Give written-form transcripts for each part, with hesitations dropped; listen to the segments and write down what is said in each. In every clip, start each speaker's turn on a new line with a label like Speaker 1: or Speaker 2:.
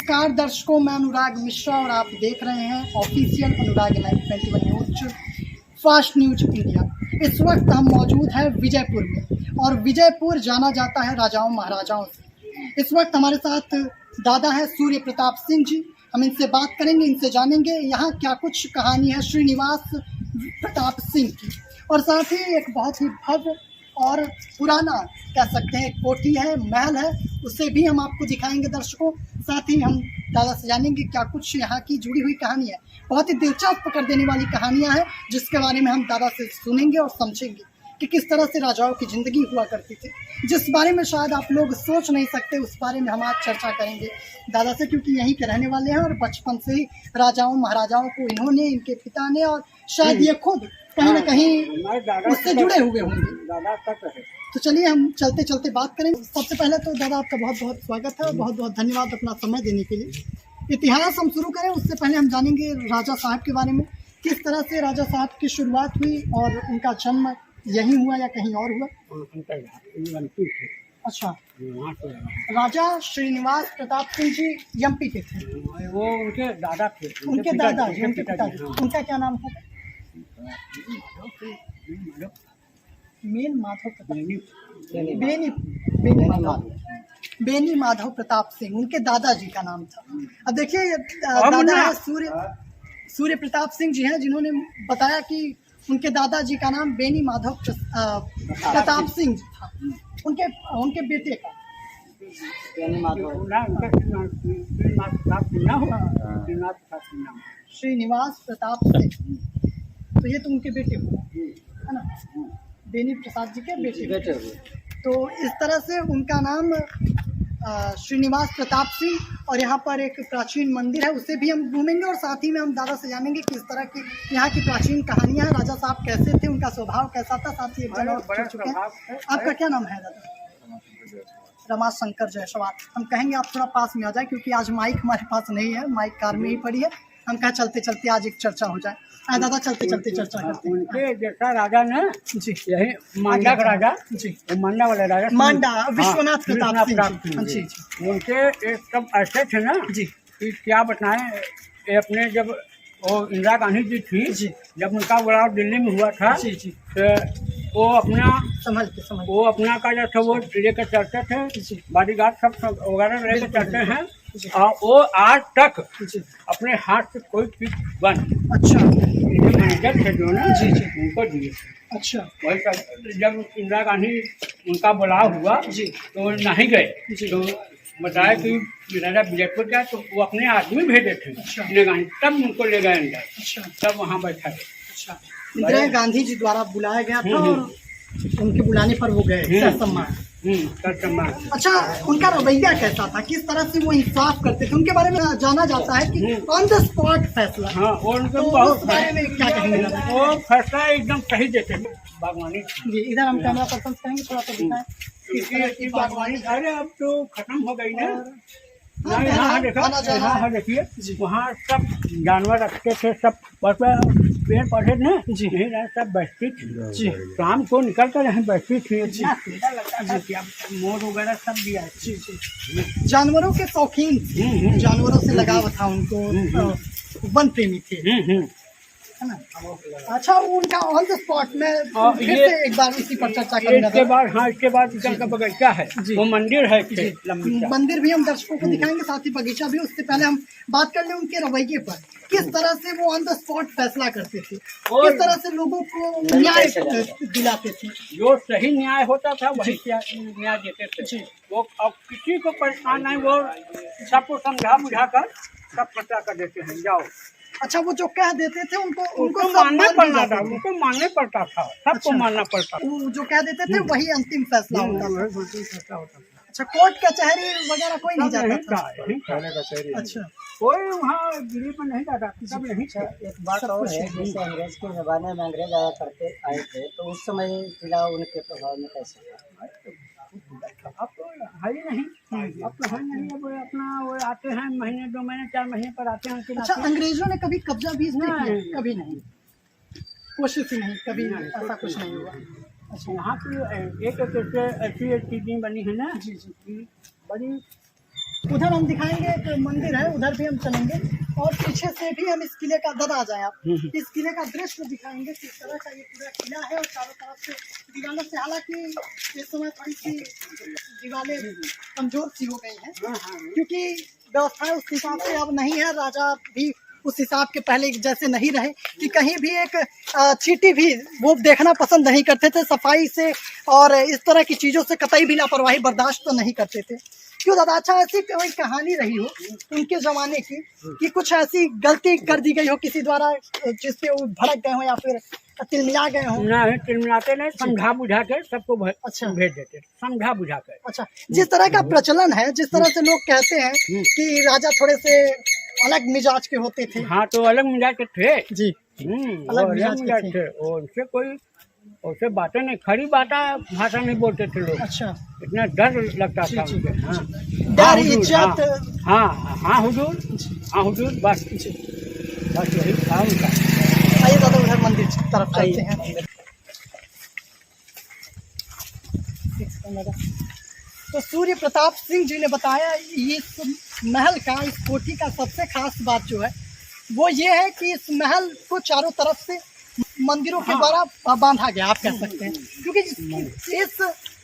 Speaker 1: नमस्कार दर्शकों, मैं अनुराग मिश्रा और आप देख रहे हैं official Anurag live 21 news fast news India. इस वक्त हम मौजूद हैं विजयपुर में और विजयपुर जाना जाता है राजाओं महाराजाओं से। इस वक्त हमारे साथ दादा है सूर्य प्रताप सिंह जी। हम इनसे बात करेंगे, इनसे जानेंगे यहाँ क्या कुछ कहानी है श्रीनिवास प्रताप सिंह की, और साथ ही एक बहुत ही भव्य और पुराना कह सकते हैं कोठी है, महल है, उसे भी हम आपको दिखाएंगे दर्शकों। साथ ही हम दादा से जानेंगे क्या कुछ यहाँ की जुड़ी हुई कहानी है। बहुत ही दिलचस्प कर देने वाली कहानियाँ हैं जिसके बारे में हम दादा से सुनेंगे और समझेंगे कि किस तरह से राजाओं की ज़िंदगी हुआ करती थी, जिस बारे में शायद आप लोग सोच नहीं सकते। उस बारे में हम आज चर्चा करेंगे दादा से, क्योंकि यहीं के रहने वाले हैं और बचपन से ही राजाओं महाराजाओं को इन्होंने, इनके पिता ने और शायद ये खुद कहीं ना कहीं उससे जुड़े हुए होंगे। तो चलिए हम चलते चलते बात करें। सबसे पहले तो दादा आपका बहुत बहुत स्वागत है और बहुत बहुत धन्यवाद अपना समय देने के लिए। इतिहास हम शुरू करें उससे पहले हम जानेंगे राजा साहब के बारे में, किस तरह से राजा साहब की शुरुआत हुई और उनका जन्म यहीं हुआ या कहीं और हुआ? अच्छा, राजा श्रीनिवास प्रताप सिंह जी एमपी के थे।
Speaker 2: वो उनके दादा थे,
Speaker 1: उनके दादा, उनके पिताजी। उनका क्या नाम था? मेन माधव प्रताप, बेनी माधव प्रताप सिंह उनके दादाजी का नाम था। अब देखिए दादा है सूर्य प्रताप सिंह जी हैं, जिन्होंने बताया कि उनके दादाजी का नाम बेनी माधव प्रताप सिंह था। उनके बेटे का श्रीनिवास प्रताप सिंह, तो ये तो उनके बेटे हुए है ना, बेनी प्रसाद जी के बेटे हुए। तो इस तरह से उनका नाम श्रीनिवास प्रताप सिंह। और यहाँ पर एक प्राचीन मंदिर है, उसे भी हम घूमेंगे और साथ ही में हम दादा से जानेंगे किस तरह की यहाँ की प्राचीन कहानियाँ हैं, राजा साहब कैसे थे, उनका स्वभाव कैसा था। साथ ही एक जगह चुक चुके हैं। आपका क्या नाम है दादा? रमाशंकर जायसवाल। हम कहेंगे आप थोड़ा पास में आ जाए, क्योंकि आज माइक हमारे पास नहीं है, माइक कार में ही पड़ी है। हम कहा चलते चलते आज एक चर्चा हो जाए। दादा चलते चलते चर्चा करते हैं।
Speaker 2: उनके जैसा राजा ने
Speaker 1: जी,
Speaker 2: यही मांडा का राजा जी, मांडा वाले राजा
Speaker 1: मांडा विश्वनाथ प्रताप सिंह जी।
Speaker 2: उनके सब ऐसे थे ना जी कि क्या बताएं। ये अपने जब वो इंदिरा गांधी जी थी जी, जब उनका बुलाव दिल्ली में हुआ था जी जी, तो वो अपना वो अपना का जो था वो लेकर चलते थे, बॉडीगार्ड सब वगैरह लेकर चलते हैं। और वो आज तक अपने हाथ से कोई चीज बन अच्छा मैनेजर थे जो ना जी जी उनको दिए। अच्छा, वही जब इंदिरा गांधी उनका बुलाव हुआ जी तो नहीं गए, तो बताया कि राजा विजयपुर का, तो वो अपने आदमी भेजे थे इंदिरा गांधी, तब उनको ले गए अंदर। अच्छा, तब वहाँ बैठा थे। अच्छा,
Speaker 1: इंदिरा गांधी जी द्वारा बुलाया गया था और उनके बुलाने पर वो गए सम्मान। अच्छा, उनका रवैया कैसा था, किस तरह से वो इंसाफ करते थे, उनके बारे में जाना जाता है कि ऑन द स्पॉट फैसला।
Speaker 2: हाँ,
Speaker 1: तो उस बारे में क्या कहेंगे?
Speaker 2: वो फैसला एकदम सही देते थे। बागवानी
Speaker 1: जी, इधर हम कैमरा पर्सन कहेंगे थोड़ा सा दिखाएं।
Speaker 2: बागवानी अरे अब तो खत्म हो गई ना। यहाँ देखिए, वहाँ सब जानवर रखते थे, सब पेड़ पौधे ना जी, नहीं रहे, सब बैठती थी जी, शाम को निकल कर यहाँ बैठती थी। मोर वगैरह सब दिया जी जी।
Speaker 1: जानवरों के शौकीन, जानवरों से लगाव था उनको, वन प्रेमी थे है ना। अच्छा, उनका ऑन द स्पॉट में फिर से एक बार इसी पर चर्चा करेंगे।
Speaker 2: इसके बाद हाँ, इसके बाद का बगीचा है, वो मंदिर है जी,
Speaker 1: मंदिर भी हम दर्शकों को दिखाएंगे, साथ ही बगीचा भी। उससे पहले हम बात कर लें उनके रवैये पर, किस तरह से वो ऑन द स्पॉट फैसला करते थे, किस तरह से लोगों को न्याय दिलाते थे।
Speaker 2: जो सही न्याय होता था वही न्याय देते थे जी। वो अब किसी को परेशान नहीं, वो सबको समझा बुझा कर सब फैसला कर देते हैं, जाओ।
Speaker 1: अच्छा, वो जो कह देते थे उनको
Speaker 2: मानना पड़ता था, उनको मानना पड़ता था, सबको मानना पड़ता था।
Speaker 1: वो जो कह देते थे वही अंतिम फैसला होता था। अच्छा, कोर्ट कचहरी वगैरह कोई नहीं जाता था? अच्छा,
Speaker 2: कोई वहाँ दिल्ली में नहीं जाता, सब नहीं था।
Speaker 3: एक बात और है, जैसे अंग्रेज के ज़माने में अंग्रेज आए थे, तो उस समय जिला उनके प्रभाव में कैसे था?
Speaker 2: अब तो है ही नहीं, अब तो है नहीं। अब अपना वो आते हैं महीने 2 महीने 4 महीने पर आते हैं।
Speaker 1: अच्छा, अंग्रेजों ने कभी कब्जा भी नहीं किया? कभी नहीं, कोशिश ही नहीं, कभी ऐसा कुछ नहीं हुआ।
Speaker 2: अच्छा, यहाँ की एक ऐसी चीज़ें बनी है ना जी जी, बड़ी
Speaker 1: उधर हम दिखाएंगे एक मंदिर है, उधर भी हम चलेंगे और पीछे से भी हम इस किले का दादा आ जाए आप इस किले का दृश्य दिखाएंगे किस तरह का ये पूरा किला है और चारों तरफ से दीवारों से, हालांकि इस समय थोड़ी सी दीवारें कमजोर सी हो गई हैं क्योंकि व्यवस्था उस हिसाब से अब नहीं है। राजा भी उस हिसाब के पहले जैसे नहीं रहे कि कहीं भी एक चींटी भी वो देखना पसंद नहीं करते थे, सफाई से और इस तरह की चीज़ों से कतई भी लापरवाही बर्दाश्त तो नहीं करते थे। क्यों दादा, अच्छा ऐसी कोई कहानी रही हो उनके ज़माने की कि कुछ ऐसी गलती कर दी गई हो किसी द्वारा जिससे वो भड़क गए हो या फिर तिलमिला गए हो?
Speaker 2: नहीं, तिलमिलाते नहीं, समझा बुझा के सबको
Speaker 1: अच्छा
Speaker 2: भेज देते, समझा बुझा कर।
Speaker 1: अच्छा, जिस तरह का प्रचलन है, जिस तरह से लोग कहते हैं कि राजा थोड़े से अलग मिजाज के होते थे।
Speaker 2: हाँ, तो अलग मिजाज के थे
Speaker 1: जी,
Speaker 2: अलग मिजाज थे। और उनसे कोई उससे बातें नहीं, खरी भाषा नहीं बोलते थे लोग।
Speaker 1: अच्छा,
Speaker 2: इतना डर लगता था उनसे। हाँ,
Speaker 1: डर, इज्जत।
Speaker 2: हाँ हुजूर, हाँ हुजूर, बस यही था उनका।
Speaker 1: आइए दादा उधर मंदिर की तरफ चलते हैं। तो सूर्य प्रताप सिंह जी ने बताया इस महल का, इस कोठी का सबसे खास बात जो है वो ये है कि इस महल को चारों तरफ से मंदिरों के द्वारा बांधा गया, आप कह सकते हैं, क्योंकि इस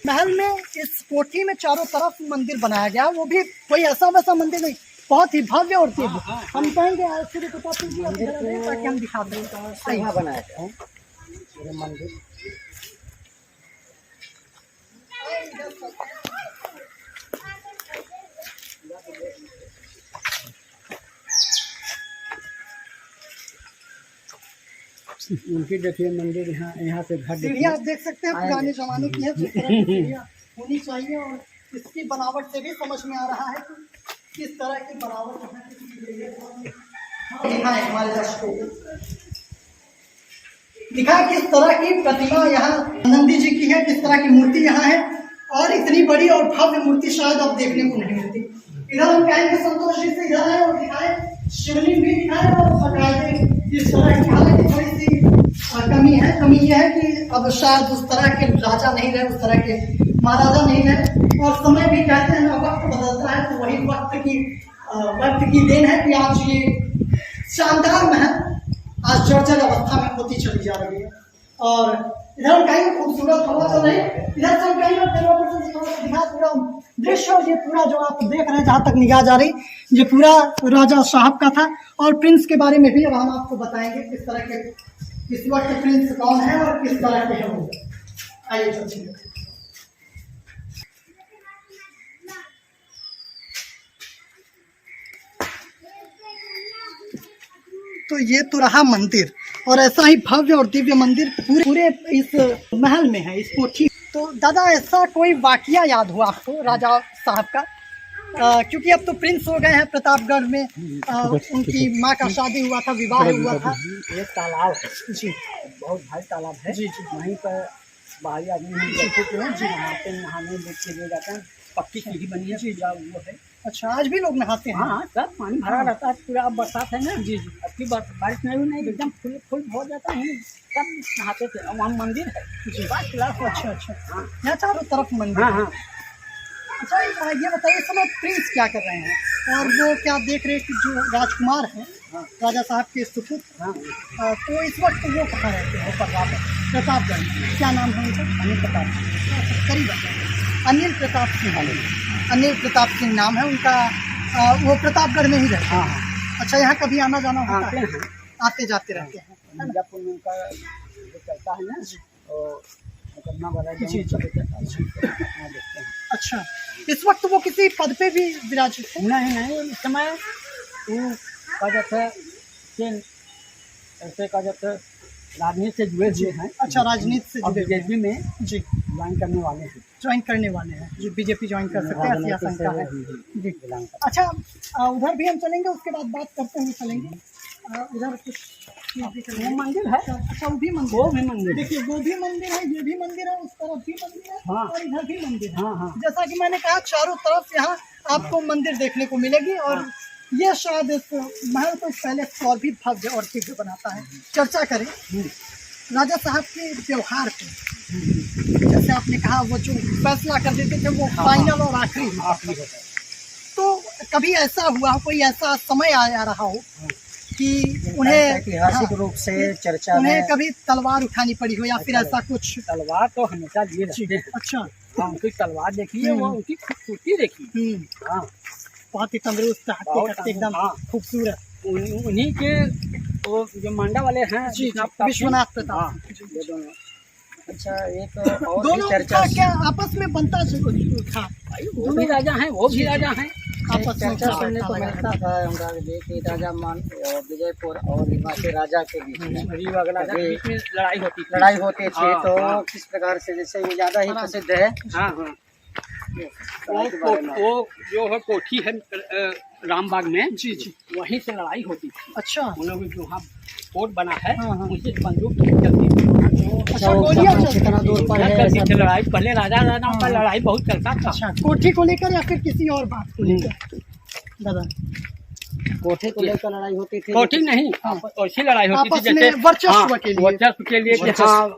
Speaker 1: महल में, इस कोठी में चारों तरफ मंदिर बनाया गया। वो भी कोई ऐसा वैसा मंदिर नहीं, बहुत ही भव्य और दिव्य। हम कहेंगे सूर्य प्रताप सिंह जी ताकि हम दिखा दें
Speaker 3: सही बनाया था पूरे मंदिर।
Speaker 2: उनकी देखिए मंदिर, यहाँ से घर
Speaker 1: सीढ़ियाँ आप देख सकते हैं पुराने जमाने की है, जिस तरह की सीढ़ियाँ होनी चाहिए और इसकी बनावट से भी समझ में आ रहा है कि किस तरह की बनावट है। हमारे दर्शकों दिखाए किस तरह की प्रतिमा यहाँ नंदी जी की है, किस तरह की मूर्ति यहाँ है और इतनी बड़ी और भव्य मूर्ति शायद अब देखने को नहीं मिलती। इधर हम कहेंगे संतोष जी से इधर है और दिखाए शिवलिंग भी दिखाए और सकाए इस तरह की। हालांकि थोड़ी सी कमी है, कमी यह है कि अब शायद उस तरह के राजा नहीं रहे, उस तरह के महाराजा नहीं रहे और समय भी कहते हैं ना, वक्त बदलता है, तो वही वक्त की देन है कि आज ये शानदार महल आज जर्जर अवस्था में होती चली जा रही है। और इधर हम कहेंगे खूबसूरत हवा चल रही है, इधर से हम कहेंगे पूरा दृश्य और ये पूरा जो आप देख रहे हैं जहाँ तक निगाह जा रही, ये पूरा राजा साहब का था। और प्रिंस के बारे में भी अब हम आपको बताएंगे किस तरह के इस वक्त प्रिंस कौन है और किस तरह के हैं वो। आइए चलिए। तो ये तो रहा मंदिर और ऐसा ही भव्य और दिव्य मंदिर पूरे इस महल में है, इस कोठी। तो दादा ऐसा कोई वाकया याद हो आपको राजा साहब का? क्योंकि अब तो प्रिंस हो गए हैं प्रतापगढ़ में, उनकी माँ का शादी हुआ था, विवाह हुआ था।
Speaker 3: एक तालाब है
Speaker 1: जी,
Speaker 3: बहुत भारी तालाब है
Speaker 1: जी जी,
Speaker 3: वहीं पर बाहरी आदमी नहाते नहाने के लिए जाते हैं। पक्की सीढ़ी बनी है पूरा वो है।
Speaker 1: अच्छा, आज भी लोग नहाते हैं?
Speaker 3: हाँ, सब पानी भरा रहता है पूरा। अब बरसात है ना
Speaker 1: जी जी,
Speaker 3: अच्छी बारिश नहीं एकदम फुल हो जाता है, सब नहाते थे। वहाँ मंदिर है
Speaker 1: जी।
Speaker 3: अच्छा
Speaker 1: अच्छा, यहाँ चारों तरफ मंदिर।
Speaker 2: हाँ।
Speaker 1: अच्छा, ये बताइए इस समय प्रिंस क्या कर रहे हैं और वो क्या देख रहे हैं कि जो राजकुमार हैं राजा साहब के सुपुत्र, तो इस वक्त वो कहाँ रहते हैं? प्रतापगढ़। क्या नाम है उनका?
Speaker 3: अनिल प्रताप।
Speaker 1: करीब अनिल प्रताप सिंह। अनिल प्रताप सिंह नाम है उनका। वो प्रतापगढ़ में ही रहते हैं। अच्छा, यहाँ कभी आना जाना होता है? आते जाते रहते हैं।
Speaker 3: मिर्जापुर में उनका जो चलता है ना, तो मुकदमा बड़ा
Speaker 1: जी जी,
Speaker 3: देखते हैं।
Speaker 1: अच्छा, इस वक्त वो किसी पद पे भी विराजित है?
Speaker 3: नहीं, इस समय वो का जाता ऐसे का जाता राजनीति से जुड़े हुए हैं।
Speaker 1: अच्छा, राजनीति से जुड़े
Speaker 3: बीजेपी में
Speaker 1: जी
Speaker 3: ज्वाइन करने वाले हैं।
Speaker 1: ज्वाइन करने वाले हैं जो बीजेपी ज्वाइन कर सकते हैं, ऐसी आशंका है जी। अच्छा, उधर भी हम चलेंगे, उसके बाद बात करते हुए चलेंगे। उधर कुछ
Speaker 3: वो मंदिर है।
Speaker 1: अच्छा, वो भी मंदिर, देखिए वो भी मंदिर है, ये भी मंदिर है, उस तरफ भी मंदिर है और इधर भी मंदिर है। जैसा कि मैंने कहा, चारों तरफ यहाँ आपको मंदिर देखने को मिलेगी और ये शायद इस महल को पहले और भी भव्य और दिव्य बनाता है। चर्चा करें राजा साहब के व्यवहार पे, जैसे आपने कहा वो जो फैसला कर देते थे वो फाइनल और आखिरी, तो कभी ऐसा हुआ, कोई ऐसा समय आया रहा हो कि उन्हें
Speaker 3: ऐतिहासिक रूप से चर्चा
Speaker 1: उन्हें
Speaker 3: में
Speaker 1: कभी तलवार उठानी पड़ी हो या फिर ऐसा कुछ?
Speaker 2: तलवार तो हमेशा लिए रहते हैं।
Speaker 1: अच्छा।
Speaker 2: हाँ, उनकी तलवार देखिए, वो उनकी खूबसूरती देखिए। हाँ,
Speaker 1: बहुत ही तंदुरुस्त, हट्टे-कट्टे एकदम
Speaker 2: हाँ।
Speaker 1: खूबसूरत।
Speaker 2: उन्हीं के वो जो मांडा वाले हैं
Speaker 1: जी, विश्वनाथ प्रताप।
Speaker 2: हाँ, ये दोनों।
Speaker 3: अच्छा, एक और भी
Speaker 1: दोनों
Speaker 3: चर्चा
Speaker 1: का क्या आपस में बनता था?
Speaker 2: वो भी राजा हैं, वो भी राजा हैं।
Speaker 1: आपस में
Speaker 3: चर्चा
Speaker 1: क्या
Speaker 3: सुनने को
Speaker 1: लगा?
Speaker 3: मिलता था अनुराग जी कि राजा विजयपुर और रीवा के राजा के बीच में
Speaker 2: रीवा के राजा के बीच में लड़ाई होती थी।
Speaker 3: लड़ाई होती थी।
Speaker 2: हाँ,
Speaker 3: तो
Speaker 2: हाँ।
Speaker 3: किस प्रकार से, जैसे ये ज्यादा ही प्रसिद्ध है
Speaker 2: हाँ हाँ, वो जो है कोठी है रामबाग में,
Speaker 1: जी जी।
Speaker 2: वहीं से लड़ाई होती थी।
Speaker 1: अच्छा।
Speaker 2: उन लोग जो वहाँ कोर्ट बना है,
Speaker 1: हाँ, हाँ।
Speaker 2: उनसे बंदूक चलती थी।
Speaker 1: अच्छा, गोलियां चलती
Speaker 3: कितना दूर पर है
Speaker 2: चलती
Speaker 3: ऐसा?
Speaker 2: थी लड़ाई। पहले राजा राजाओं का
Speaker 1: हाँ।
Speaker 2: लड़ाई बहुत चलता था।
Speaker 1: अच्छा, कोठी को लेकर या फिर किसी और बात को लेकर? दादा,
Speaker 3: कोठे को लेकर लड़ाई होती थी।
Speaker 2: कोठी नहीं,
Speaker 1: हाँ।
Speaker 2: ऐसी लड़ाई होती थी
Speaker 1: आपस में
Speaker 2: जैसे
Speaker 1: वर्चस्व के लिए।
Speaker 2: वर्चस्व के लिए कि
Speaker 3: वर्चस्व।
Speaker 2: हाँ,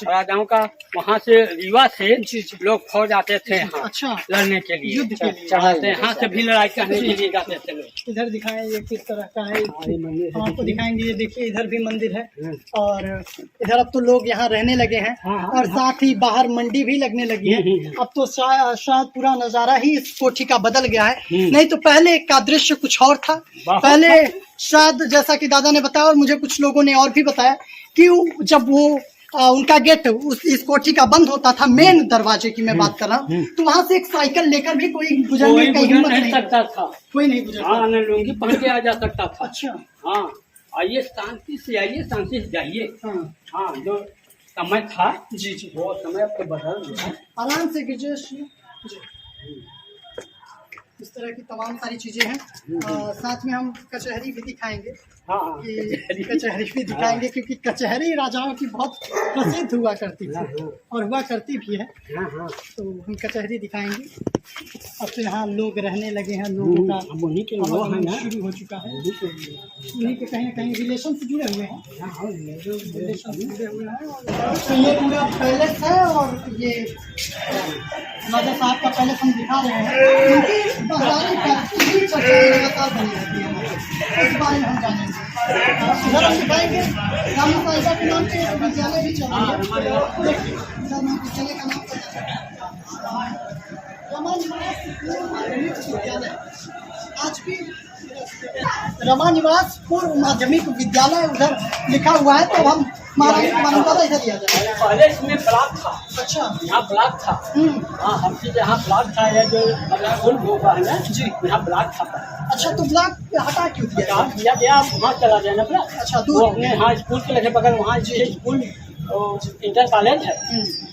Speaker 2: राजाओं का वहाँ से रीवा से
Speaker 1: जी, जी।
Speaker 2: लोग फौज आते थे यहाँ
Speaker 1: अच्छा,
Speaker 2: लड़ने के लिए,
Speaker 1: युद्ध के लिए।
Speaker 2: चढ़ाते यहाँ से भी लड़ाई करने के लिए जाते थे लोग।
Speaker 1: इधर दिखाएं ये किस तरह का है।
Speaker 2: ये मंदिर है।
Speaker 1: हम आपको दिखाएंगे, ये देखिए इधर भी मंदिर है
Speaker 2: हम्म।
Speaker 1: और इधर अब तो लोग यहाँ रहने लगे हैं
Speaker 2: हाँ, हाँ,
Speaker 1: और साथ ही बाहर मंडी भी लगने लगी है। अब तो शायद पूरा नजारा ही इस कोठी का बदल गया है, नहीं तो पहले का दृश्य कुछ और था।
Speaker 2: बहुत
Speaker 1: पहले शायद जैसा कि दादा ने बताया और मुझे कुछ लोगों ने और भी बताया कि जब वो उनका गेट इस कोठी का बंद होता था, मेन दरवाजे की मैं बात कर रहा हूँ, तो वहाँ से एक साइकिल लेकर भी कोई गुजरने
Speaker 2: कोई
Speaker 1: की
Speaker 2: गुजर
Speaker 1: हिम्मत
Speaker 2: नहीं
Speaker 1: नहीं
Speaker 2: सकता था।
Speaker 1: कोई नहीं गुजर
Speaker 2: हाँ, न लुंगी पहन के आ जा सकता था।
Speaker 1: अच्छा।
Speaker 2: हाँ, आइए शांति से आइए, शांति से जाइए।
Speaker 1: हाँ
Speaker 2: हाँ, जो समय था
Speaker 1: जी जी,
Speaker 2: वो समय अब तो बदल गया।
Speaker 1: आराम से कीजिए जी। इस तरह की तमाम सारी चीजें हैं। साथ में हम कचहरी भी दिखाएंगे
Speaker 2: हाँ हाँ,
Speaker 1: कि कचहरी भी दिखाएंगे क्योंकि कचहरी राजाओं की बहुत प्रसिद्ध हुआ करती थी और हुआ करती भी है।
Speaker 2: हाँ हाँ।
Speaker 1: तो हम कचहरी दिखाएंगे। अब तो यहाँ लोग रहने लगे हैं, लोगों का
Speaker 2: अब उन्हीं के लोग हैं ना,
Speaker 1: शुरू हो चुका है। उन्हीं के कहीं न कहीं रिलेशन से जुड़े हुए हैं, रिलेशन से जुड़े हुए हैं। तो ये पूरा पैलेस है और ये राजा साहब का पैलेस हम दिखा रहे हैं। क्योंकि महारानी की भी चर्चा लगातार बनी रहती है, इस बारे में हम जानेंगे। इधर हम दिखाएंगे रानी साहिबा के नाम से एक विद्यालय भी चल रही है। देखिए, इधर हम विद्यालय का नाम विद्यालय आज भी रमा निवास पूर्व माध्यमिक विद्यालय उधर लिखा हुआ है। तो हम महारानी की मान्यता इधर दिया जाए।
Speaker 2: पहले इसमें ब्लॉक था।
Speaker 1: अच्छा।
Speaker 2: यहाँ ब्लॉक था। हाँ, हम चीज यहाँ ब्लॉक था, ये जो स्कूल होगा है ना जी, यहाँ ब्लॉक था।
Speaker 1: अच्छा, तो ब्लॉक हटा क्यों दिया?
Speaker 2: ब्लॉक दिया गया, वहाँ चला जाए ना ब्लॉक।
Speaker 1: अच्छा,
Speaker 2: वो
Speaker 1: दूर
Speaker 2: अपने यहाँ स्कूल के लगे बगल वहाँ जी स्कूल इंटर कॉलेज है।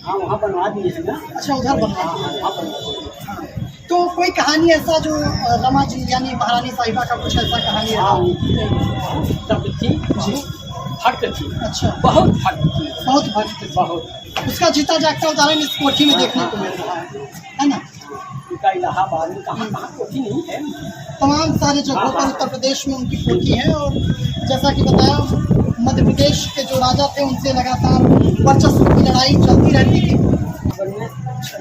Speaker 2: हाँ, वहाँ बनवा दिए है ना।
Speaker 1: अच्छा, उधर बनवा दिया।
Speaker 2: हाँ, वहाँ बनवा दिए।
Speaker 1: तो कोई कहानी ऐसा जो रमा जी यानी महारानी साहिबा का कुछ ऐसा कहानी
Speaker 2: हाँ,
Speaker 1: है?
Speaker 2: तब थी जी, भक्त थी।
Speaker 1: अच्छा,
Speaker 2: बहुत भक्त थी,
Speaker 1: बहुत भक्त थी।
Speaker 2: बहुत।
Speaker 1: उसका जीता जागता उदाहरण इस कोठी में देखने को मिल रहा है ना।
Speaker 2: उनका इलाहाबाद में कहाँ कोठी नहीं है।
Speaker 1: तमाम सारे जगहों पर उत्तर प्रदेश में उनकी कोठी है और जैसा कि बताया मध्य प्रदेश के जो राजा थे उनसे लगातार वर्चस्व की लड़ाई चलती रहती थी।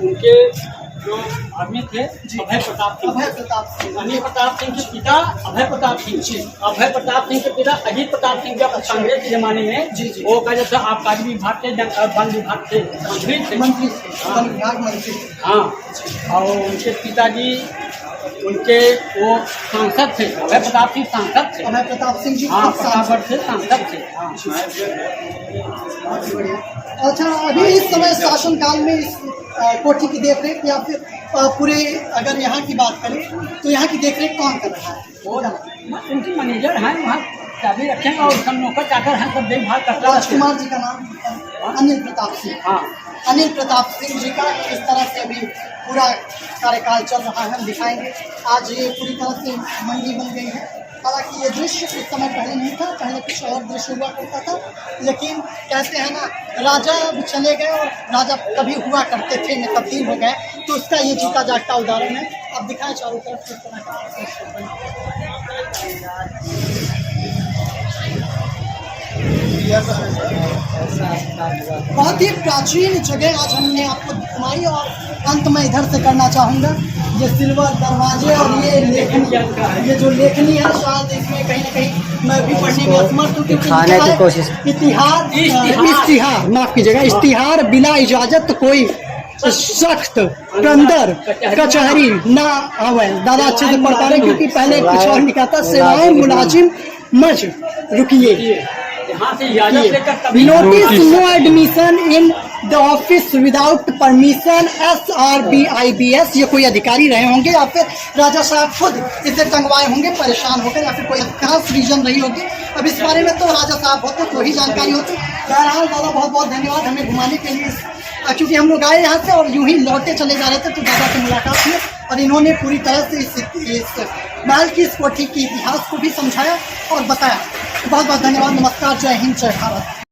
Speaker 2: उनके जो आदमी थे अभय प्रताप सिंह।
Speaker 1: अभय प्रताप सिंह,
Speaker 2: अभय प्रताप सिंह के पिता अभय प्रताप सिंह जी। अभय प्रताप सिंह के पिता अजीत प्रताप सिंह जब कांग्रेस के जमाने में
Speaker 1: जी जी,
Speaker 2: वो कहते थे आबकारी विभाग के वन विभाग के मंत्री थे।
Speaker 1: मंत्री थे, वन विभाग मंत्री।
Speaker 2: हाँ, और उनके पिताजी उनके वो सांसद थे। अभय प्रताप सिंह सांसद थे।
Speaker 1: अभय प्रताप सिंह जी
Speaker 2: हाँ,
Speaker 1: खुद सांसद
Speaker 2: प्रतापगढ़ से सांसद थे। हाँ,
Speaker 1: बहुत बढ़िया। अच्छा, अभी इस समय शासन काल में इस कोठी की देखरेख या फिर पूरे अगर यहाँ की बात करें तो यहाँ की देखरेख कौन कर रहा है?
Speaker 2: वो उनकी मैनेजर हैं, वहाँ चाबी रखेंगे और सब नौकर चाकर हैं, सब देखभाल करता है।
Speaker 1: राजकुमार जी का नाम अनिल प्रताप सिंह।
Speaker 2: हाँ,
Speaker 1: अनिल प्रताप सिंह जी का इस तरह से अभी पूरा कार्यकाल चल रहा है, हम दिखाएंगे। आज ये पूरी तरह से मंडी बन गई है। हालांकि ये दृश्य कुछ समय पहले नहीं था, पहले कुछ और दृश्य हुआ करता था, लेकिन कहते हैं ना राजा अब चले गए और राजा कभी हुआ करते थे में तब्दील हो गए, तो उसका ये जीता जागता उदाहरण है। अब दिखाएं चारों तरफ किस तरह का दृश्य बना है। बहुत ही प्राचीन जगह आज हमने आपको घुमाई और अंत में इधर से करना चाहूँगा ये सिल्वर दरवाजे और ये लेखनी, ये जो लेखनी है शायद इसमें कहीं ना कहीं मैं भी पढ़ने में असमर्थ हूँ, क्योंकि
Speaker 3: दिखाने की कोशिश।
Speaker 1: इश्तिहार माफ कीजिएगा, इश्तिहार बिना इजाजत कोई सख्त अंदर कचहरी ना आवे। दादा अच्छे से पढ़ पा रहे, क्योंकि पहले कुछ और लिखा था, सेवाएं मुलाजिम मज रुकिए,
Speaker 2: यहाँ से इजाजत लेकर तभी
Speaker 1: notice no admission in the office without permission SRBIBS। ये कोई अधिकारी रहे होंगे या फिर राजा साहब खुद इसे टंगवाए होंगे परेशान होकर, या फिर कोई खास रीजन रही होगी। अब इस बारे में तो राजा साहब होते तो ही जानकारी होती। बहरहाल दादा बहुत बहुत धन्यवाद हमें घुमाने के लिए, क्योंकि हम लोग आए यहाँ से और यूं ही लौटे चले जा रहे थे तो दादा से मुलाकात हुई और इन्होंने पूरी तरह से इस महल की, इस कोठी के इतिहास को भी समझाया और बताया। बहुत बहुत धन्यवाद, नमस्कार, जय हिंद, जय भारत।